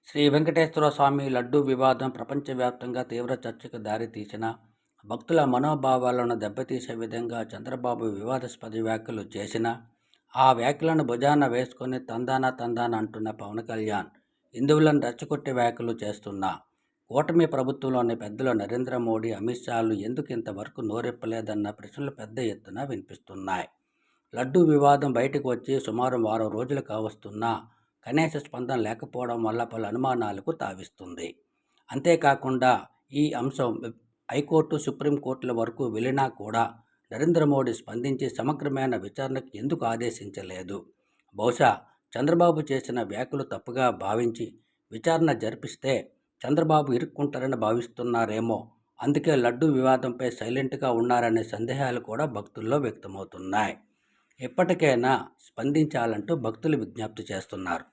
శ్రీ వెంకటేశ్వర స్వామి లడ్డూ వివాదం ప్రపంచవ్యాప్తంగా తీవ్ర చర్చకు దారితీసిన, భక్తుల మనోభావాలను దెబ్బతీసే విధంగా చంద్రబాబు వివాదాస్పద వ్యాఖ్యలు చేసినా, ఆ వ్యాఖ్యలను భుజాన వేసుకొని తందాన అంటున్న పవన్ కళ్యాణ్, హిందువులను రెచ్చగొట్టే వ్యాఖ్యలు చేస్తున్నా, కూటమి ప్రభుత్వంలోని పెద్దలు నరేంద్ర మోడీ, అమిత్ షాలు ఎందుకు ఇంతవరకు నోరెప్పలేదన్న ప్రశ్నలు పెద్ద ఎత్తున వినిపిస్తున్నాయి. లడ్డూ వివాదం బయటకు వచ్చి సుమారు వారం రోజులు కావస్తున్నా కనీస స్పందన లేకపోవడం వల్ల పలు అనుమానాలకు తావిస్తుంది. అంతేకాకుండా ఈ అంశం హైకోర్టు, సుప్రీంకోర్టుల వరకు వెళ్ళినా కూడా నరేంద్ర మోడీ స్పందించి సమగ్రమైన విచారణకు ఎందుకు ఆదేశించలేదు? బహుశా చంద్రబాబు చేసిన వ్యాఖ్యలు తప్పుగా భావించి విచారణ జరిపిస్తే చంద్రబాబు ఇరుక్కుంటారని భావిస్తున్నారేమో. అందుకే లడ్డూ వివాదంపై సైలెంట్గా ఉన్నారనే సందేహాలు కూడా భక్తుల్లో వ్యక్తమవుతున్నాయి. ఎప్పటికైనా స్పందించాలంటూ భక్తులు విజ్ఞప్తి చేస్తున్నారు.